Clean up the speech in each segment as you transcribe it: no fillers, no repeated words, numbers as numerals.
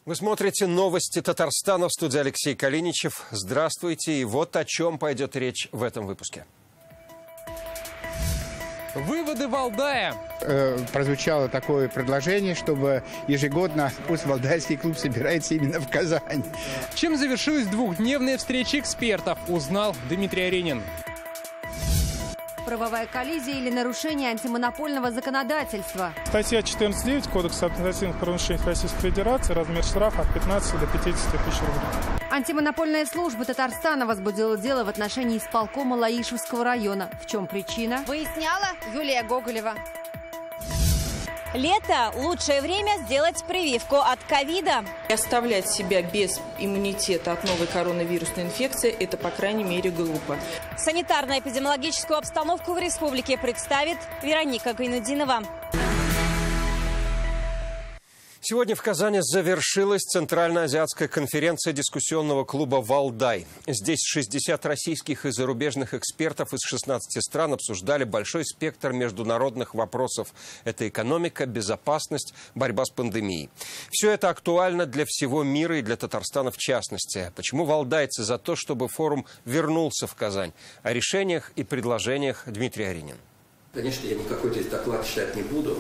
Вы смотрите новости Татарстана, в студии Алексей Калиничев. Здравствуйте, и вот о чем пойдет речь в этом выпуске. Выводы Валдая. Прозвучало такое предложение, чтобы ежегодно пусть Валдайский клуб собирается именно в Казани. Чем завершилась двухдневная встреча экспертов, узнал Дмитрий Аренин. Правовая коллизия или нарушение антимонопольного законодательства. Статья 14.9 Кодекса административных правонарушений Российской Федерации, размер штрафа от 15 до 50 тысяч рублей. Антимонопольная служба Татарстана возбудила дело в отношении исполкома Лаишевского района. В чем причина? Выясняла Юлия Гоголева. Лето – лучшее время сделать прививку от ковида. Оставлять себя без иммунитета от новой коронавирусной инфекции – это, по крайней мере, глупо. Санитарно-эпидемиологическую обстановку в республике представит Вероника Гайнудинова. Сегодня в Казани завершилась Центральноазиатская конференция дискуссионного клуба «Валдай». Здесь 60 российских и зарубежных экспертов из 16 стран обсуждали большой спектр международных вопросов. Это экономика, безопасность, борьба с пандемией. Все это актуально для всего мира и для Татарстана в частности. Почему валдайцы за то, чтобы форум вернулся в Казань? О решениях и предложениях Дмитрий Аренин. Конечно, я никакой здесь доклад читать не буду.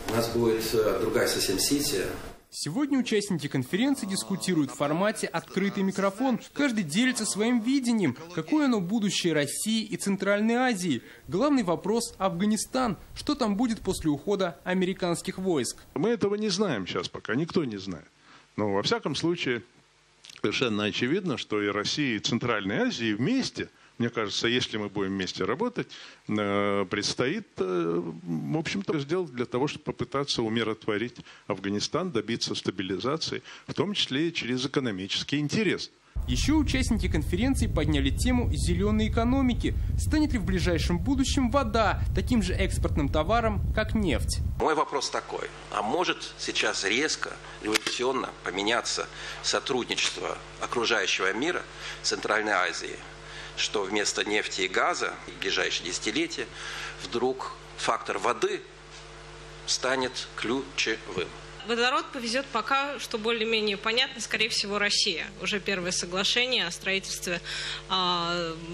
У нас будет другая совсем сессия. Сегодня участники конференции дискутируют в формате «Открытый микрофон». Каждый делится своим видением, какое оно будущее России и Центральной Азии. Главный вопрос – Афганистан. Что там будет после ухода американских войск? Мы этого не знаем сейчас пока, никто не знает. Но во всяком случае совершенно очевидно, что и Россия, и Центральная Азия вместе, мне кажется, если мы будем вместе работать, предстоит, в общем-то, сделать для того, чтобы попытаться умиротворить Афганистан, добиться стабилизации, в том числе и через экономический интерес. Еще участники конференции подняли тему зеленой экономики. Станет ли в ближайшем будущем вода таким же экспортным товаром, как нефть? Мой вопрос такой. А может сейчас резко, революционно поменяться сотрудничество окружающего мира Центральной Азии, что вместо нефти и газа в ближайшие десятилетия вдруг фактор воды станет ключевым? Водород повезет пока, что более-менее понятно, скорее всего, Россия. Уже первое соглашение о строительстве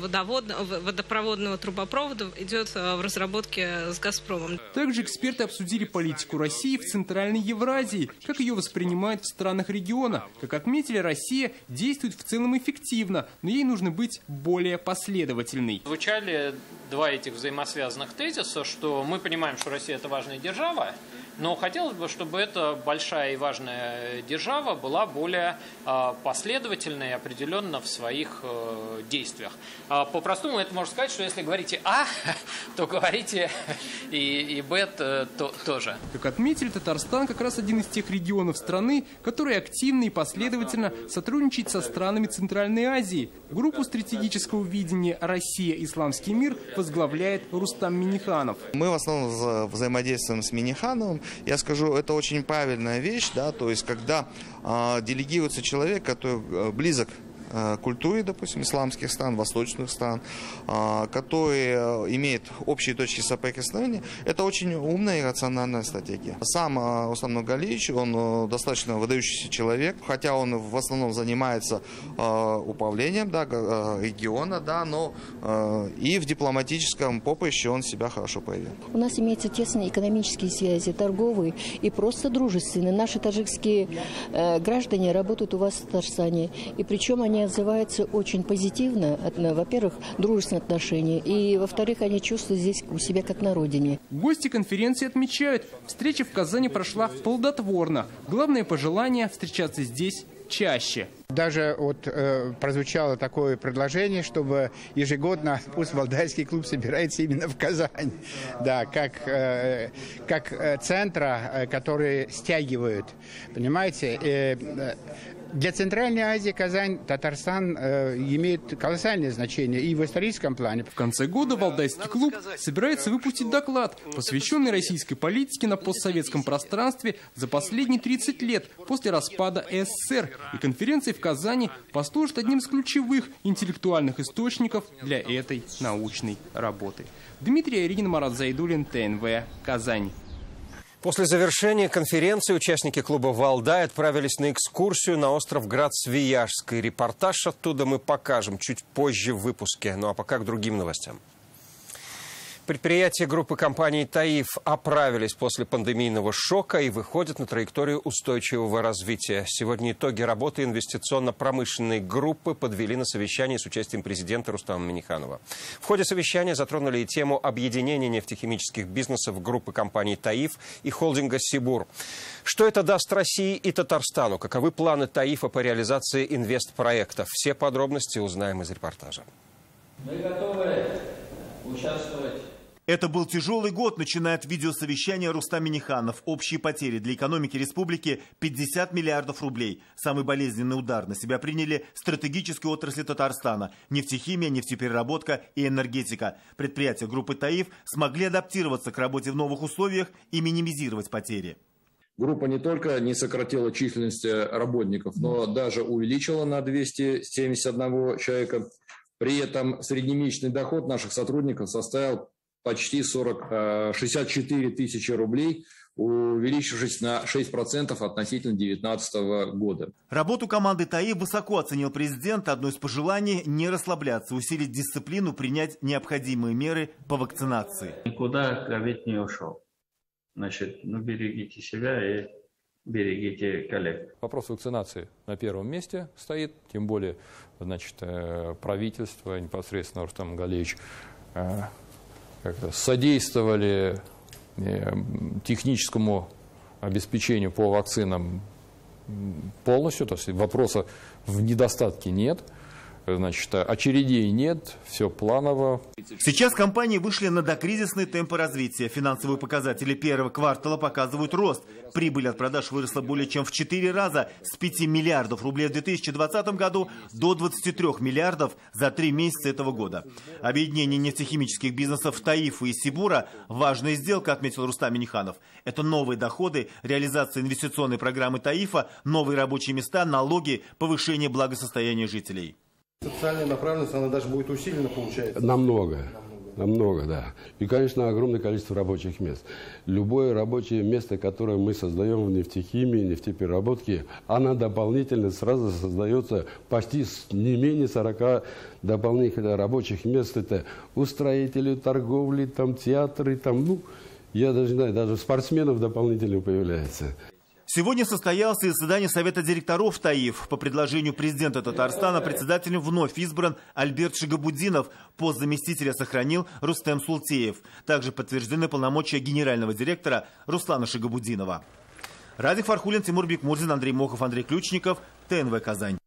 водопроводного трубопровода идет в разработке с «Газпромом». Также эксперты обсудили политику России в Центральной Евразии, как ее воспринимают в странах региона. Как отметили, Россия действует в целом эффективно, но ей нужно быть более последовательной. Звучали два этих взаимосвязанных тезиса, что мы понимаем, что Россия – это важная держава, но хотелось бы, чтобы эта большая и важная держава была более последовательной и определенно в своих действиях. По-простому это можно сказать, что если говорите «А», то говорите и «Б» тоже. Как отметили, Татарстан как раз один из тех регионов страны, который активно и последовательно сотрудничает со странами Центральной Азии. Группу стратегического видения «Россия. Исламский мир» возглавляет Рустам Минниханов. Мы в основном взаимодействуем с Миннихановым. Я скажу, это очень правильная вещь, да, то есть когда делегируется человек, который близок к культуре, допустим, исламских стран, восточных стран, который имеет общие точки соприкосновения, это очень умная и рациональная стратегия. Сам Рустам Нургалиевич, он достаточно выдающийся человек, хотя он в основном занимается управлением, да, региона, да, но и в дипломатическом поприще он себя хорошо проявил. У нас имеются тесные экономические связи, торговые и просто дружественные. Наши таджикские граждане работают у вас в Татарстане, и причем они отзываются очень позитивно, во-первых, дружественные отношения, и, во-вторых, они чувствуют здесь у себя как на родине. Гости конференции отмечают, встреча в Казани прошла плодотворно. Главное пожелание – встречаться здесь чаще. Даже прозвучало такое предложение, чтобы ежегодно пусть Валдайский клуб собирается именно в Казани. Да, как центра, которые стягивают. Понимаете? Для Центральной Азии Казань, Татарстан имеет колоссальное значение и в историческом плане. В конце года Валдайский клуб собирается выпустить доклад, посвященный российской политике на постсоветском пространстве за последние 30 лет после распада СССР. И конференция в Казани послужит одним из ключевых интеллектуальных источников для этой научной работы. Дмитрий Аренин, Марат Зайдуллин, ТНВ, Казань. После завершения конференции участники клуба «Валдай» отправились на экскурсию на остров Град-Свияжский. Репортаж оттуда мы покажем чуть позже в выпуске. Ну а пока к другим новостям. Предприятия группы компаний «Таиф» оправились после пандемийного шока и выходят на траекторию устойчивого развития. Сегодня итоги работы инвестиционно-промышленной группы подвели на совещании с участием президента Рустама Минниханова. В ходе совещания затронули и тему объединения нефтехимических бизнесов группы компаний «Таиф» и холдинга «Сибур». Что это даст России и Татарстану? Каковы планы «Таифа» по реализации инвестпроектов? Все подробности узнаем из репортажа. Мы готовы участвовать. Это был тяжелый год, начинает видеосовещание Рустам Минниханов. Общие потери для экономики республики – 50 миллиардов рублей. Самый болезненный удар на себя приняли стратегические отрасли Татарстана – нефтехимия, нефтепереработка и энергетика. Предприятия группы «Таиф» смогли адаптироваться к работе в новых условиях и минимизировать потери. Группа не только не сократила численность работников, но даже увеличила на 271 человека. При этом среднемесячный доход наших сотрудников составил почти 64 тысячи рублей, увеличившись на 6% относительно 2019 года. Работу команды «Таиф» высоко оценил президент. Одно из пожеланий – не расслабляться, усилить дисциплину, принять необходимые меры по вакцинации. Никуда ковид не ушел. Значит, берегите себя и берегите коллег. Вопрос вакцинации на первом месте стоит, тем более, значит, правительство, непосредственно Рустам Галеевич, содействовали техническому обеспечению по вакцинам полностью, то есть вопроса в недостатке нет. Значит, очередей нет, все планово. Сейчас компании вышли на докризисные темпы развития. Финансовые показатели первого квартала показывают рост. Прибыль от продаж выросла более чем в 4 раза, с 5 миллиардов рублей в 2020 году до 23 миллиардов за 3 месяца этого года. Объединение нефтехимических бизнесов «Таифа» и «Сибура» – важная сделка, отметил Рустам Минниханов. Это новые доходы, реализация инвестиционной программы «Таифа», новые рабочие места, налоги, повышение благосостояния жителей. Социальная направленность, она даже будет усилена, получается? Намного, да. И, конечно, огромное количество рабочих мест. Любое рабочее место, которое мы создаем в нефтехимии, нефтепереработке, она дополнительно сразу создается почти не менее 40 дополнительных рабочих мест. Это устроители, торговли, там, театры, там, я даже не знаю, даже спортсменов дополнительно появляется. Сегодня состоялось заседание Совета директоров «Таиф». По предложению президента Татарстана председателем вновь избран Альберт Шигабуддинов. Пост заместителя сохранил Рустем Султеев. Также подтверждены полномочия генерального директора Руслана Шигабуддинова. Радик Фархулин, Тимур Бекмурзин, Андрей Мохов, Андрей Ключников, ТНВ «Казань».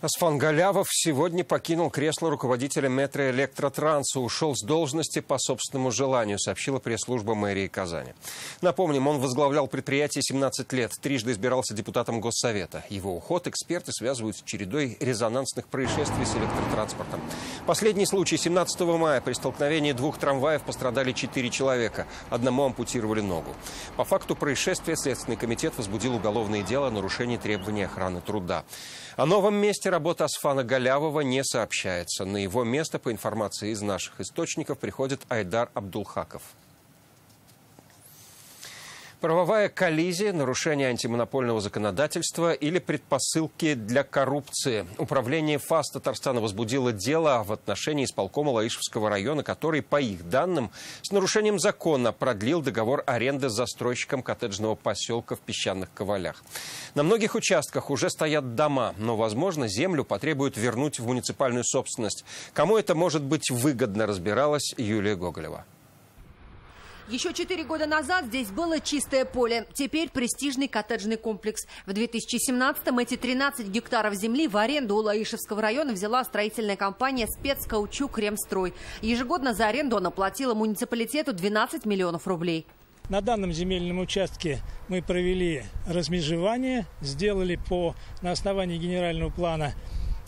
Асфан Галявов сегодня покинул кресло руководителя Метроэлектротранса, ушел с должности по собственному желанию, сообщила пресс-служба мэрии Казани. Напомним, он возглавлял предприятие 17 лет, трижды избирался депутатом Госсовета. Его уход эксперты связывают с чередой резонансных происшествий с электротранспортом. Последний случай 17 мая. При столкновении 2 трамваев пострадали 4 человека. Одному ампутировали ногу. По факту происшествия Следственный комитет возбудил уголовное дело о нарушении требований охраны труда. О новом месте работы Асфана Галявова не сообщается. На его место, по информации из наших источников, приходит Айдар Абдулхаков. Правовая коллизия, нарушение антимонопольного законодательства или предпосылки для коррупции. Управление ФАС Татарстана возбудило дело в отношении исполкома Лаишевского района, который, по их данным, с нарушением закона продлил договор аренды с застройщиком коттеджного поселка в Песчаных Ковалях. На многих участках уже стоят дома, но, возможно, землю потребуют вернуть в муниципальную собственность. Кому это может быть выгодно, разбиралась Юлия Гоголева. Еще 4 года назад здесь было чистое поле. Теперь престижный коттеджный комплекс. В 2017-м эти 13 гектаров земли в аренду у Лаишевского района взяла строительная компания «Спецкаучук Ремстрой». Ежегодно за аренду она платила муниципалитету 12 миллионов рублей. На данном земельном участке мы провели размежевание, сделали на основании генерального плана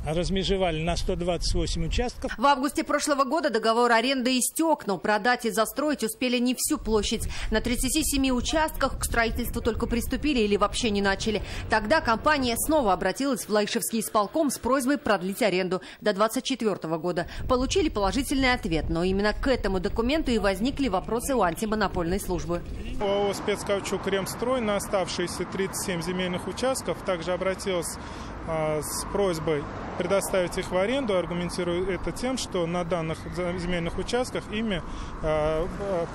размежевали на 128 участков. В августе прошлого года договор аренды истек, но продать и застроить успели не всю площадь. На 37 участках к строительству только приступили или вообще не начали. Тогда компания снова обратилась в Лаишевский исполком с просьбой продлить аренду до 2024 года. Получили положительный ответ, но именно к этому документу и возникли вопросы у антимонопольной службы. ОАО «Спецкаучук Ремстрой» на оставшиеся 37 земельных участков также обратилась с просьбой предоставить их в аренду, аргументируя это тем, что на данных земельных участках ими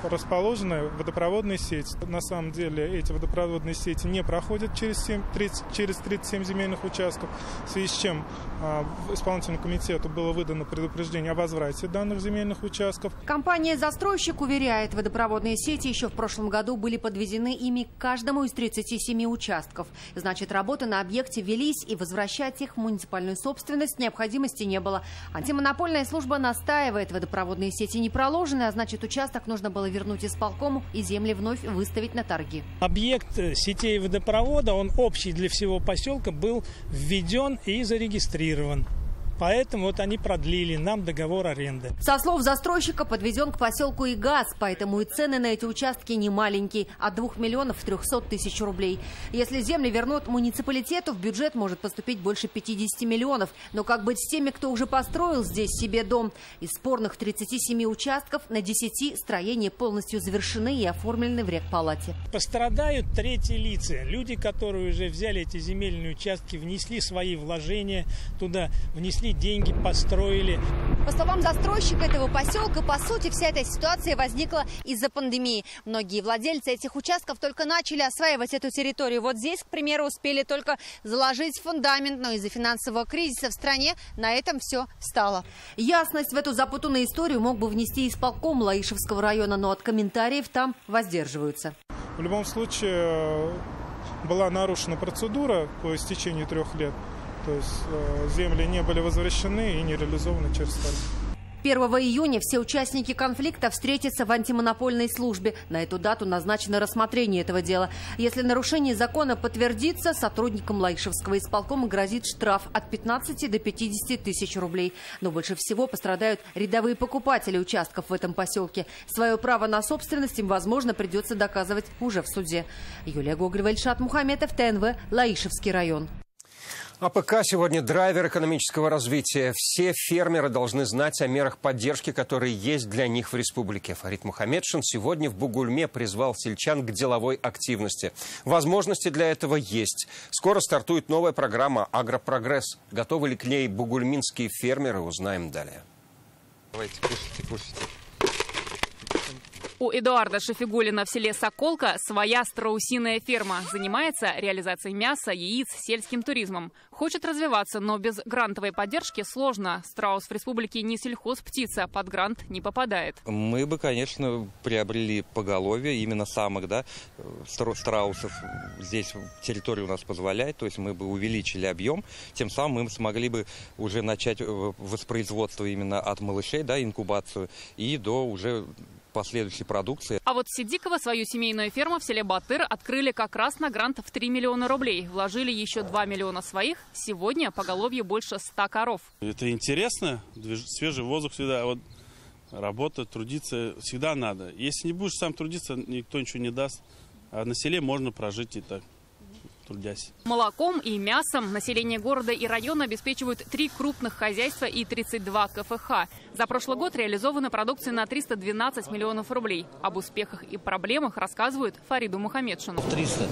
расположены водопроводные сети. На самом деле эти водопроводные сети не проходят через 37 земельных участков, в связи с чем исполнительному комитету было выдано предупреждение о возврате данных земельных участков. Компания-застройщик уверяет, водопроводные сети еще в прошлом году были подведены ими к каждому из 37 участков. Значит, работы на объекте велись, и возвращать их в муниципальную собственность необходимости не было. Антимонопольная служба настаивает, водопроводные сети не проложены, а значит, участок нужно было вернуть исполкому и земли вновь выставить на торги. Объект сетей водопровода, он общий для всего поселка, был введен и зарегистрирован. Поэтому вот они продлили нам договор аренды. Со слов застройщика, подведен к поселку и газ, поэтому и цены на эти участки не маленькие, от 2 миллионов 300 тысяч рублей. Если земли вернут муниципалитету, в бюджет может поступить больше 50 миллионов. Но как быть с теми, кто уже построил здесь себе дом? Из спорных 37 участков на 10 строения полностью завершены и оформлены в рекпалате. Пострадают третьи лица. Люди, которые уже взяли эти земельные участки, внесли свои вложения туда, внесли деньги, построили. По словам застройщика этого поселка, по сути, вся эта ситуация возникла из-за пандемии. Многие владельцы этих участков только начали осваивать эту территорию. Вот здесь, к примеру, успели только заложить фундамент, но из-за финансового кризиса в стране на этом все встало. Ясность в эту запутанную историю мог бы внести исполком Лаишевского района, но от комментариев там воздерживаются. В любом случае была нарушена процедура по истечении 3 лет. То есть земли не были возвращены и не реализованы через старт. 1 июня все участники конфликта встретятся в антимонопольной службе. На эту дату назначено рассмотрение этого дела. Если нарушение закона подтвердится, сотрудникам Лаишевского исполкома грозит штраф от 15 до 50 тысяч рублей. Но больше всего пострадают рядовые покупатели участков в этом поселке. Свое право на собственность им, возможно, придется доказывать уже в суде. Юлия Гоголева, Ильшат Мухаметов, ТНВ, Лаишевский район. АПК сегодня драйвер экономического развития. Все фермеры должны знать о мерах поддержки, которые есть для них в республике. Фарид Мухамедшин сегодня в Бугульме призвал сельчан к деловой активности. Возможности для этого есть. Скоро стартует новая программа «Агропрогресс». Готовы ли к ней бугульминские фермеры, узнаем далее. Давайте, кушайте. У Эдуарда Шафигуллина в селе Соколка своя страусиная ферма. Занимается реализацией мяса, яиц, сельским туризмом. Хочет развиваться, но без грантовой поддержки сложно. Страус в республике не сельхозптица, под грант не попадает. Мы бы, конечно, приобрели поголовье именно самок, да, страусов. Здесь территория у нас позволяет, то есть мы бы увеличили объем. Тем самым мы смогли бы уже начать воспроизводство именно от малышей, да, инкубацию, и до уже последующей продукции. А вот Сидикова свою семейную ферму в селе Батыр открыли как раз на грант в 3 миллиона рублей. Вложили еще 2 миллиона своих. Сегодня поголовье больше 100 коров. Это интересно. Свежий воздух всегда. Вот работать, трудиться всегда надо. Если не будешь сам трудиться, никто ничего не даст. А на селе можно прожить и так, трудясь. Молоком и мясом население города и района обеспечивают 3 крупных хозяйства и 32 КФХ. За прошлый год реализована продукция на 312 миллионов рублей. Об успехах и проблемах рассказывают Фариду Мухамедшину. 300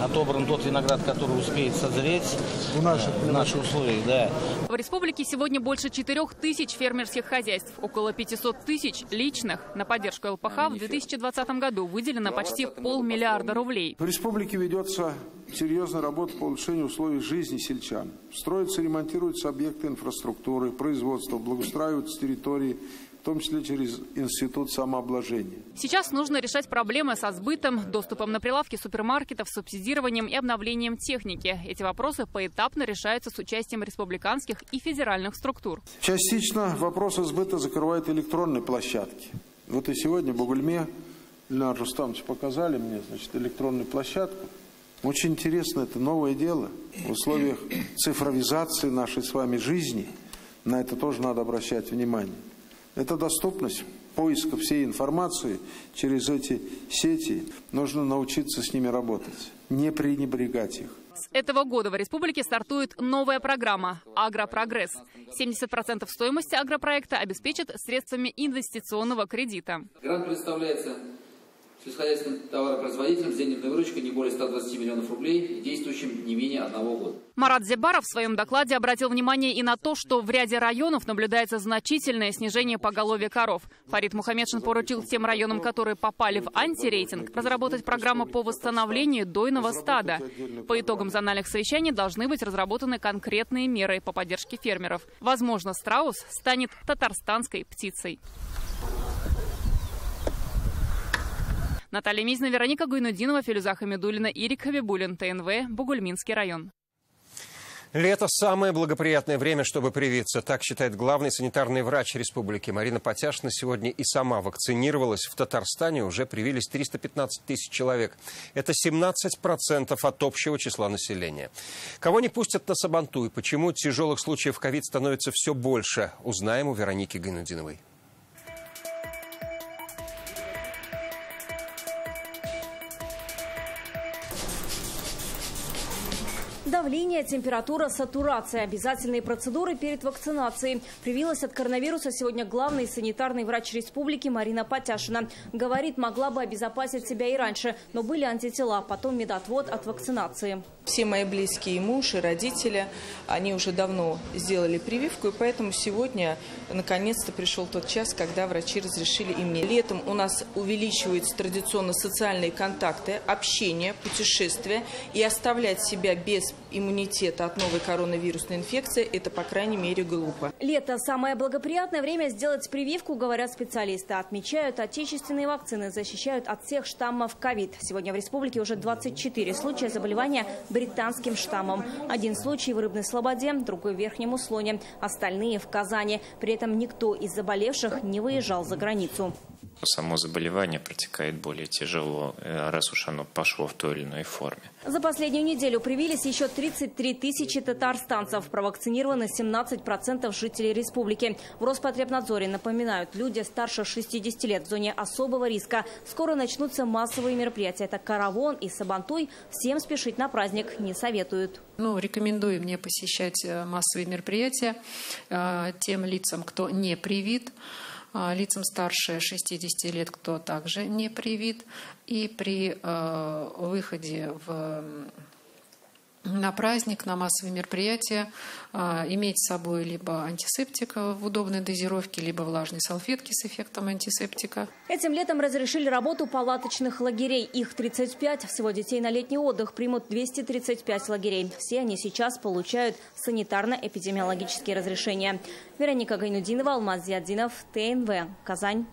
отобран тот виноград, который успеет созреть в наших условиях. Да. В республике сегодня больше 4000 фермерских хозяйств. Около 500 тысяч личных. На поддержку ЛПХ в 2020 году выделено почти 500 миллиарда рублей. В республике ведется серьезная работа по улучшению условий жизни сельчан. Строятся, ремонтируются объекты инфраструктуры, производства, благоустраиваются территории, в том числе через институт самообложения. Сейчас нужно решать проблемы со сбытом, доступом на прилавки супермаркетов, субсидированием и обновлением техники. Эти вопросы поэтапно решаются с участием республиканских и федеральных структур. Частично вопросы сбыта закрывают электронные площадки. Вот и сегодня в Бугульме Ильнар Рустамович показали мне, значит, электронную площадку. Очень интересно, это новое дело. В условиях цифровизации нашей с вами жизни на это тоже надо обращать внимание. Это доступность поиска всей информации через эти сети. Нужно научиться с ними работать, не пренебрегать их. С этого года в республике стартует новая программа «Агропрогресс». 70% стоимости агропроекта обеспечат средствами инвестиционного кредита. Грант предоставляется сельскохозяйственным товаропроизводителям с денежной выручкой не более 120 миллионов рублей, действующим не менее 1 года. Марат Зебаров в своем докладе обратил внимание и на то, что в ряде районов наблюдается значительное снижение поголовья коров. Фарид Мухаммедшин поручил тем районам, которые попали в антирейтинг, разработать программу по восстановлению дойного стада. По итогам зональных совещаний должны быть разработаны конкретные меры по поддержке фермеров. Возможно, страус станет татарстанской птицей. Наталья Мизина, Вероника Гайнудинова, Филюза Хамидуллина, Ирик Хабибуллин, ТНВ, Бугульминский район. Лето – самое благоприятное время, чтобы привиться. Так считает главный санитарный врач республики. Марина Потяшина сегодня и сама вакцинировалась. В Татарстане уже привились 315 тысяч человек. Это 17% от общего числа населения. Кого не пустят на Сабантуй? Почему тяжелых случаев ковид становится все больше? Узнаем у Вероники Гайнудиновой. Давление, температура, сатурация – обязательные процедуры перед вакцинацией. Привилась от коронавируса сегодня главный санитарный врач республики Марина Потяшина. Говорит, могла бы обезопасить себя и раньше, но были антитела, потом медотвод от вакцинации. Все мои близкие, и муж, и родители, они уже давно сделали прививку, и поэтому сегодня наконец-то пришел тот час, когда врачи разрешили и мне. Летом у нас увеличиваются традиционно социальные контакты, общение, путешествия, и оставлять себя без иммунитета от новой коронавирусной инфекции – это, по крайней мере, глупо. Лето – самое благоприятное время сделать прививку, говорят специалисты. Отмечают, отечественные вакцины защищают от всех штаммов ковид. Сегодня в республике уже 24 случая заболевания британским штаммом. Один случай в Рыбной Слободе, другой в Верхнем Услоне, остальные в Казани. При этом никто из заболевших не выезжал за границу. Само заболевание протекает более тяжело, раз уж оно пошло в той или иной форме. За последнюю неделю привились еще 33 тысячи татарстанцев. Провакцинированы 17% жителей республики. В Роспотребнадзоре напоминают, люди старше 60 лет в зоне особого риска. Скоро начнутся массовые мероприятия. Это Каравон и Сабантуй. Всем спешить на праздник не советуют. Рекомендую мне посещать массовые мероприятия тем лицам, кто не привит. Лицам старше 60 лет, кто также не привит. И при выходе на праздник, на массовые мероприятия иметь с собой либо антисептик в удобной дозировке, либо влажные салфетки с эффектом антисептика. Этим летом разрешили работу палаточных лагерей. Их 35. Всего детей на летний отдых примут 235 лагерей. Все они сейчас получают санитарно-эпидемиологические разрешения. Вероника Гайнудинова, Алмаз Зиаддинов, ТНВ, Казань.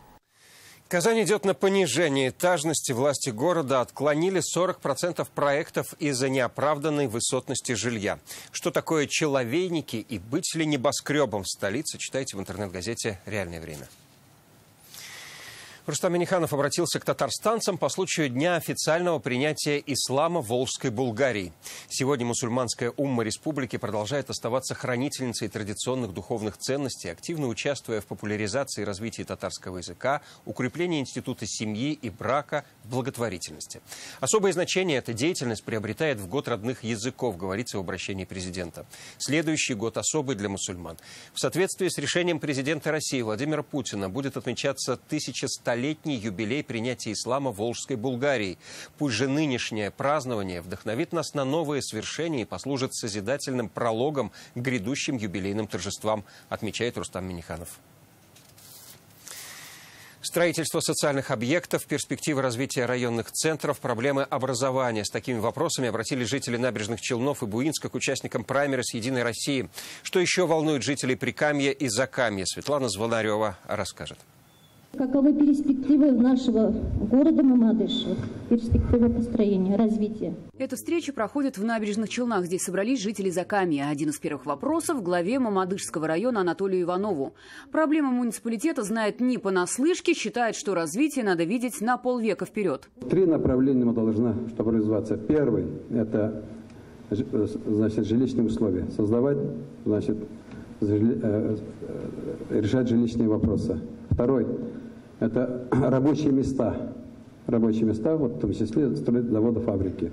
Казань идет на понижение этажности. Власти города отклонили 40% проектов из-за неоправданной высотности жилья. Что такое человейники и быть ли небоскребом в столице, читайте в интернет-газете «Реальное время». Рустам Минниханов обратился к татарстанцам по случаю Дня официального принятия ислама в Волжской Булгарии. Сегодня мусульманская умма республики продолжает оставаться хранительницей традиционных духовных ценностей, активно участвуя в популяризации и развитии татарского языка, укреплении института семьи и брака, в благотворительности. Особое значение эта деятельность приобретает в год родных языков, говорится в обращении президента. Следующий год особый для мусульман. В соответствии с решением президента России Владимира Путина будет отмечаться 1100-летний юбилей принятия ислама в Волжской Булгарии. Пусть же нынешнее празднование вдохновит нас на новые свершения и послужит созидательным прологом к грядущим юбилейным торжествам, отмечает Рустам Минниханов. Строительство социальных объектов, перспективы развития районных центров, проблемы образования. С такими вопросами обратились жители Набережных Челнов и Буинска к участникам праймериз «Единой России». Что еще волнует жителей Прикамья и Закамья? Светлана Звонарева расскажет. Каковы перспективы нашего города Мамадыш, перспективы построения, развития? Эта встреча проходит в Набережных Челнах. Здесь собрались жители Закамья. Один из первых вопросов главе Мамадышского района Анатолию Иванову. Проблемы муниципалитета знает не понаслышке, считает, что развитие надо видеть на полвека вперед. 3 направления мы должны развиваться. Первый – это, значит, жилищные условия. Создавать, значит, решать жилищные вопросы. Второй – это рабочие места. Рабочие места, вот, в том числе строить заводы, фабрики.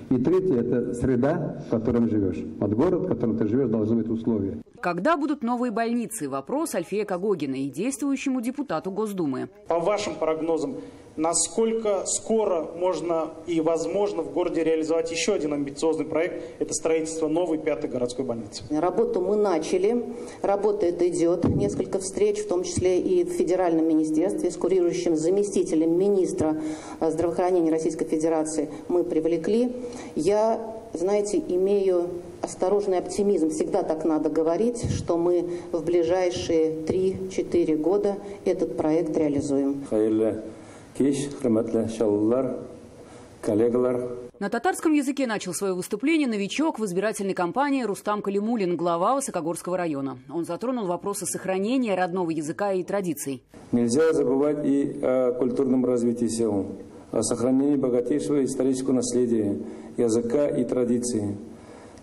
И третье – это среда, в которой ты живешь. Вот город, в котором ты живешь, должны быть условия. Когда будут новые больницы? Вопрос Альфея Кагогиной, действующему депутату Госдумы. По вашим прогнозам, насколько скоро можно и возможно в городе реализовать еще один амбициозный проект – это строительство новой 5-й городской больницы? Работу мы начали, работа эта идет. Несколько встреч, в том числе и в федеральном министерстве, с курирующим заместителем министра здравоохранения Российской Федерации мы привлекли. Я, знаете, имею осторожный оптимизм, всегда так надо говорить, что мы в ближайшие 3-4 года этот проект реализуем. На татарском языке начал свое выступление новичок в избирательной кампании Рустам Калимулин, глава Высокогорского района. Он затронул вопросы сохранения родного языка и традиций. Нельзя забывать и о культурном развитии сел, о сохранении богатейшего исторического наследия, языка и традиций,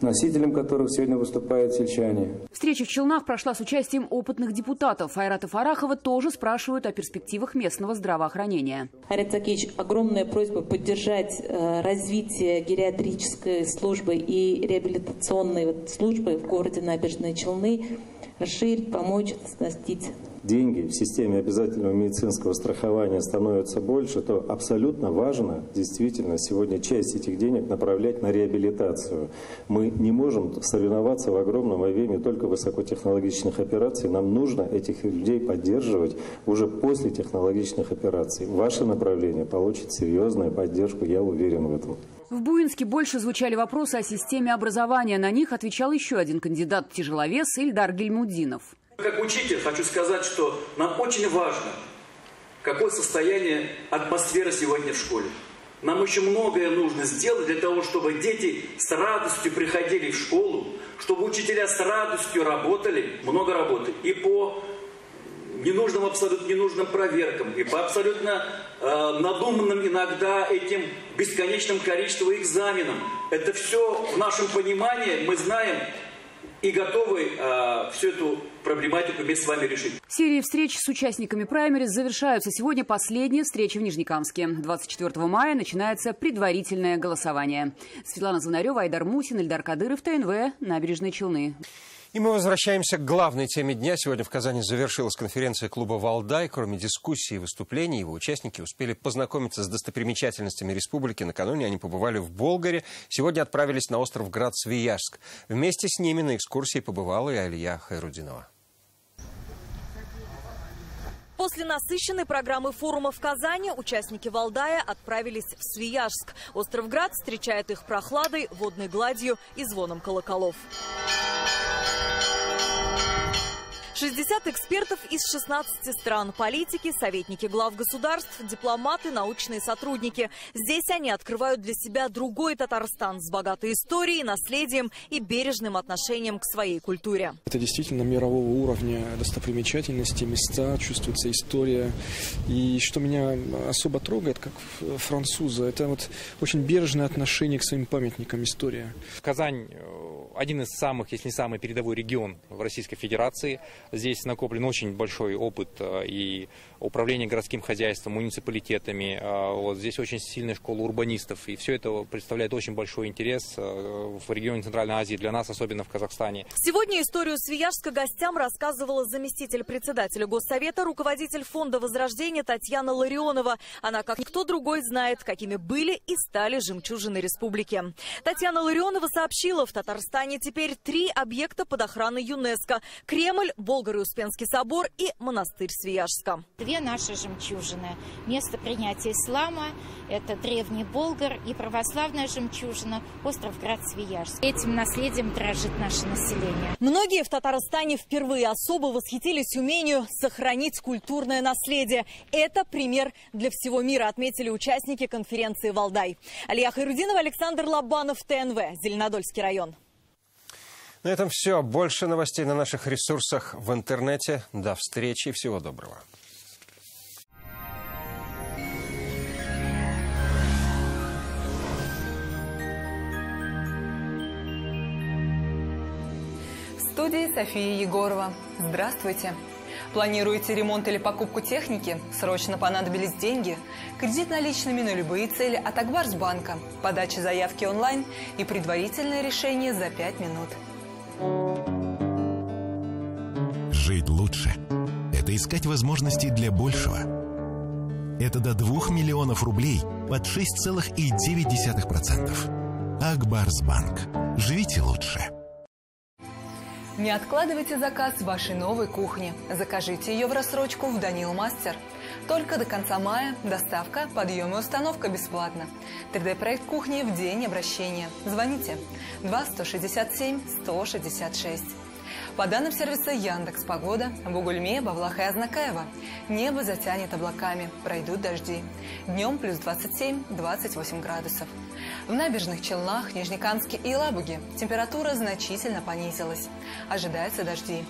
носителем которых сегодня выступают сельчане. Встреча в Челнах прошла с участием опытных депутатов. Айрата Фарахова тоже спрашивают о перспективах местного здравоохранения. Айрат Закиевич, огромная просьба поддержать развитие гериатрической службы и реабилитационной службы в городе Набережные Челны, расширить, помочь, оснастить. Деньги в системе обязательного медицинского страхования становятся больше, то абсолютно важно действительно сегодня часть этих денег направлять на реабилитацию. Мы не можем соревноваться в огромном объеме только высокотехнологичных операций. Нам нужно этих людей поддерживать уже после технологичных операций. Ваше направление получит серьезную поддержку, я уверен в этом. В Буинске больше звучали вопросы о системе образования. На них отвечал еще один кандидат-тяжеловес Ильдар Гильмудинов. Как учитель хочу сказать, что нам очень важно, какое состояние атмосферы сегодня в школе. Нам еще многое нужно сделать для того, чтобы дети с радостью приходили в школу, чтобы учителя с радостью работали, много работы, и по ненужным, абсолютно ненужным проверкам, и по абсолютно надуманным иногда этим бесконечным количеством экзаменам. Это все в нашем понимании, мы знаем и готовы всю эту проблематику вместе с вами решить. Серии встреч с участниками праймериз завершаются. Сегодня последняя встреча в Нижнекамске. 24 мая начинается предварительное голосование. Светлана Звонарева, Айдар Мусин, Ильдар Кадыров, ТНВ, Набережные Челны. И мы возвращаемся к главной теме дня. Сегодня в Казани завершилась конференция клуба «Валдай». Кроме дискуссий и выступлений, его участники успели познакомиться с достопримечательностями республики. Накануне они побывали в Болгаре. Сегодня отправились на остров Град-Свияжск. Вместе с ними на экскурсии побывала и Алия Хайрудинова. После насыщенной программы форума в Казани участники Валдая отправились в Свияжск. Остров Град встречает их прохладой, водной гладью и звоном колоколов. 60 экспертов из 16 стран. Политики, советники глав государств, дипломаты, научные сотрудники. Здесь они открывают для себя другой Татарстан с богатой историей, наследием и бережным отношением к своей культуре. Это действительно мирового уровня достопримечательности, места, чувствуется история. И что меня особо трогает, как француза, это вот очень бережное отношение к своим памятникам истории. Казань один из самых, если не самый передовой регион в Российской Федерации. Здесь накоплен очень большой опыт и управления городским хозяйством, муниципалитетами. Вот здесь очень сильная школа урбанистов. И все это представляет очень большой интерес в регионе Центральной Азии, для нас, особенно в Казахстане. Сегодня историю Свияжска гостям рассказывала заместитель председателя Госсовета, руководитель фонда Возрождения Татьяна Ларионова. Она, как никто другой, знает, какими были и стали жемчужины республики. Татьяна Ларионова сообщила, в Татарстане Казани теперь 3 объекта под охраной ЮНЕСКО. Кремль, Болгар-и-Успенский собор и монастырь Свияжска. 2 наши жемчужины. Место принятия ислама – это древний Болгар, и православная жемчужина – остров Град-Свияжск. Этим наследием дорожит наше население. Многие в Татарстане впервые особо восхитились умению сохранить культурное наследие. Это пример для всего мира, отметили участники конференции «Валдай». Алия Хайрудинова, Александр Лобанов, ТНВ, Зеленодольский район. На этом все. Больше новостей на наших ресурсах в интернете. До встречи и всего доброго. В студии София Егорова. Здравствуйте. Планируете ремонт или покупку техники? Срочно понадобились деньги? Кредит наличными на любые цели от Акбарсбанка. Подача заявки онлайн и предварительное решение за 5 минут. Жить лучше – это искать возможности для большего. Это до 2 миллионов рублей под 6,9%. Акбарсбанк. Живите лучше. Не откладывайте заказ вашей новой кухни. Закажите ее в рассрочку в Данил Мастер. Только до конца мая доставка, подъем и установка бесплатно. 3D-проект кухни в день обращения. Звоните 2-167-166. По данным сервиса Яндекс.Погода, в Угульме, Бавлах и Азнакаево небо затянет облаками, пройдут дожди. Днем плюс 27-28 градусов. В Набережных Челнах, Нижнекамске и Елабуге температура значительно понизилась. Ожидаются дожди.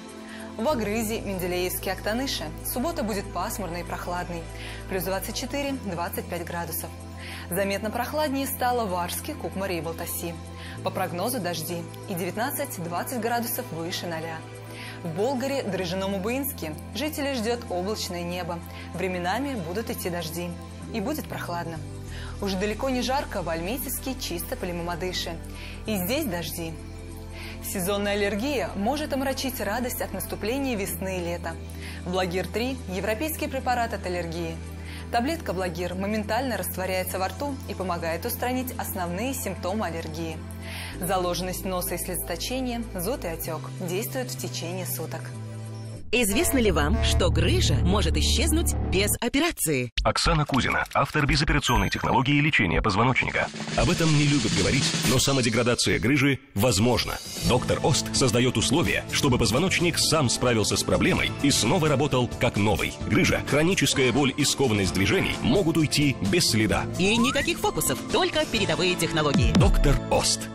В Агрызе, Менделеевске, Актаныше суббота будет пасмурной и прохладной. Плюс 24-25 градусов. Заметно прохладнее стало в Арске, Кукмаре и Балтаси. По прогнозу дожди и 19-20 градусов выше 0. В Болгаре, Дрыжином и Буинске жителей ждет облачное небо. Временами будут идти дожди. И будет прохладно. Уже далеко не жарко в Альметьевске, Чистополе и Мамадыше. И здесь дожди. Сезонная аллергия может омрачить радость от наступления весны и лета. Благир-3 – европейский препарат от аллергии. Таблетка Благир моментально растворяется во рту и помогает устранить основные симптомы аллергии. Заложенность носа и слезоточение, зуд и отек действуют в течение суток. Известно ли вам, что грыжа может исчезнуть без операции? Оксана Кузина, автор безоперационной технологии лечения позвоночника. Об этом не любят говорить, но самодеградация грыжи возможна. Доктор Ост создает условия, чтобы позвоночник сам справился с проблемой и снова работал как новый. Грыжа, хроническая боль и скованность движений могут уйти без следа. И никаких фокусов, только передовые технологии. Доктор Ост.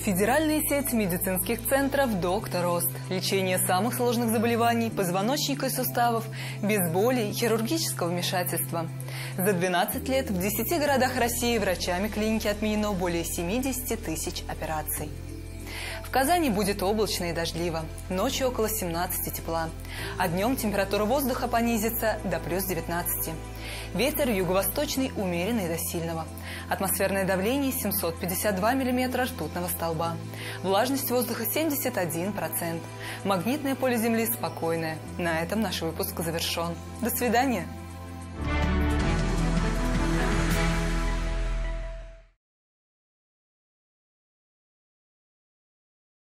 Федеральная сеть медицинских центров «Доктор Ост». Лечение самых сложных заболеваний позвоночника и суставов без боли и хирургического вмешательства. За 12 лет в 10 городах России врачами клиники отменено более 70 тысяч операций. В Казани будет облачно и дождливо. Ночью около 17 тепла. А днем температура воздуха понизится до плюс 19. Ветер юго-восточный умеренный до сильного. Атмосферное давление 752 миллиметра ртутного столба. Влажность воздуха 71%. Магнитное поле Земли спокойное. На этом наш выпуск завершен. До свидания.